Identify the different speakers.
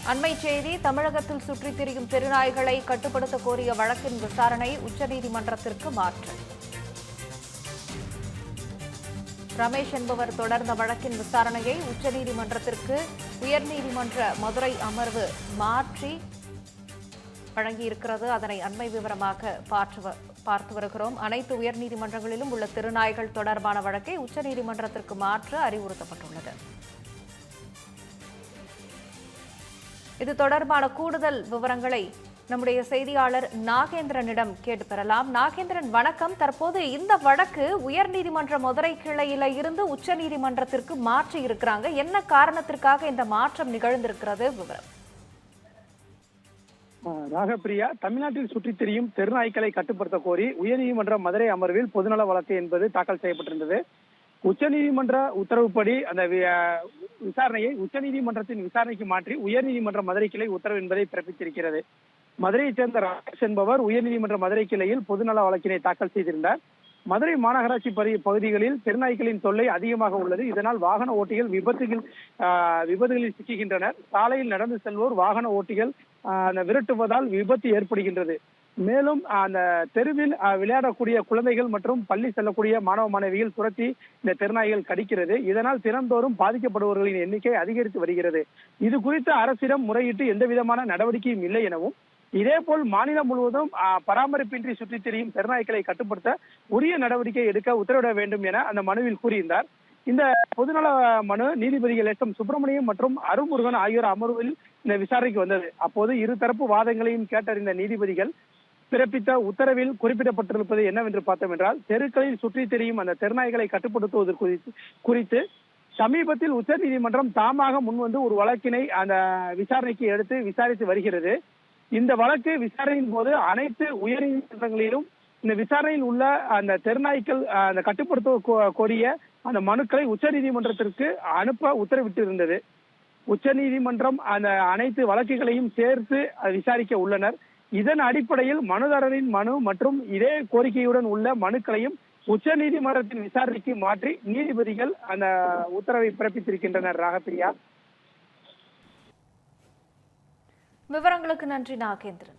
Speaker 1: அண்மை செய்தி, தமிழகத்தில் சுற்றித் திரியும் தெருநாய்களை கட்டுப்படுத்த கோரிய வழக்கின் விசாரணை உச்சநீதிமன்றத்திற்கு மாற்று. ரமேஷ் என்பவர் தொடர்ந்த வழக்கின் விசாரணையை உச்சநீதிமன்றத்திற்கு உயர்நீதிமன்ற மதுரை அமர்வு மாற்றி வழங்கியிருக்கிறது. அதனை அண்மை விவரமாக பார்த்து வருகிறோம். அனைத்து உயர்நீதிமன்றங்களிலும் உள்ள தெருநாய்கள் தொடர்பான வழக்கை உச்சநீதிமன்றத்திற்கு மாற்ற அறிவுறுத்தப்பட்டுள்ளது. இது தொடர்பான கூடுதல் விவரங்களை நம்முடைய செய்தியாளர் நாகேந்திரனிடம் கேட்டு பெறலாம். நாகேந்திரன், வணக்கம். தற்போது இந்த வழக்கு உயர்நீதிமன்ற மதுரை கிளையில இருந்து உச்சநீதிமன்றத்திற்கு மாற்றி இருக்கிறாங்க. என்ன காரணத்திற்காக இந்த மாற்றம் நிகழ்ந்திருக்கிறது? விவரம்.
Speaker 2: ராகப்பிரியா, தமிழ்நாட்டில் சுற்றித் திரியும் தெருநாய்க்களை கட்டுப்படுத்த கோரி உயர்நீதிமன்ற மதுரை அமர்வில் பொதுநல வழக்கு என்பது தாக்கல் செய்யப்பட்டிருந்தது. உச்சநீதிமன்ற உத்தரவுப்படி அந்த விசாரணையை உச்சநீதிமன்றத்தின் விசாரணைக்கு மாற்றி உயர்நீதிமன்ற மதுரை கிளை உத்தரவு என்பதை பிறப்பித்திருக்கிறது. மதுரையைச் சேர்ந்த ரமேஷ் என்பவர் உயர்நீதிமன்ற மதுரை கிளையில் பொதுநல வழக்கினை தாக்கல் செய்திருந்தார். மதுரை மாநகராட்சி பகுதிகளில் தெருநாய்க்களின் தொல்லை அதிகமாக உள்ளது. இதனால் வாகன ஓட்டிகள் விபத்துகளில் சிக்குகின்றனர். சாலையில் நடந்து செல்வோர் வாகன ஓட்டிகள் விரட்டுவதால் விபத்து ஏற்படுகின்றது. மேலும் அந்த தெருவில் விளையாடக்கூடிய குழந்தைகள் மற்றும் பள்ளி செல்லக்கூடிய மாணவ மாணவிகள் துரத்தி இந்த தெருநாய்கள் கடிக்கிறது. இதனால் தினந்தோறும் பாதிக்கப்படுபவர்களின் எண்ணிக்கை அதிகரித்து வருகிறது. இது குறித்து அரசிடம் முறையிட்டு எந்த விதமான நடவடிக்கையும் இல்லை எனவும், இதேபோல் மாநிலம் முழுவதும் பராமரிப்பின்றி சுற்றித் திரியும் தெருநாய்க்களை கட்டுப்படுத்த உரிய நடவடிக்கை எடுக்க உத்தரவிட வேண்டும் என அந்த மனுவில் கூறியிருந்தார். இந்த பொதுநல மனு நீதிபதிகள் எஸ் எம் சுப்பிரமணியம் மற்றும் அருமுருகன் ஆகியோர் அமர்வில் இந்த விசாரணைக்கு வந்தது. அப்போது இருதரப்பு வாதங்களையும் கேட்டறிந்த நீதிபதிகள் பிறப்பித்த உத்தரவில் குறிப்பிடப்பட்டிருப்பது என்னவென்று பார்த்தோம் என்றால், தெருக்களில் சுற்றித் திரியும் அந்த தெருநாய்களை கட்டுப்படுத்துவது குறித்து சமீபத்தில் உச்சநீதிமன்றம் தாமாக முன்வந்து ஒரு வழக்கினை அந்த விசாரணைக்கு எடுத்து விசாரித்து வருகிறது. இந்த வழக்கு விசாரணையின் போது அனைத்து உயர்நீதிமன்றங்களிலும் இந்த விசாரணையில் உள்ள அந்த தெருநாய்க்கள் அந்த கட்டுப்படுத்த கோரிய அந்த மனுக்களை உச்சநீதிமன்றத்திற்கு அனுப்ப உத்தரவிட்டு இருந்தது. உச்சநீதிமன்றம் அந்த அனைத்து வழக்குகளையும் சேர்த்து விசாரிக்க உள்ளனர். இதன் அடிப்படையில் மனுதாரரின் மனு மற்றும் இதே கோரிக்கையுடன் உள்ள மனுக்களையும் உச்சநீதிமன்றத்தின் விசாரணைக்கு மாற்றி நீதிபதிகள் அந்த உத்தரவை பிறப்பித்திருக்கின்றனர். ராகப்பிரியா,
Speaker 1: விவரங்களுக்கு நன்றி நாகேந்திரன்.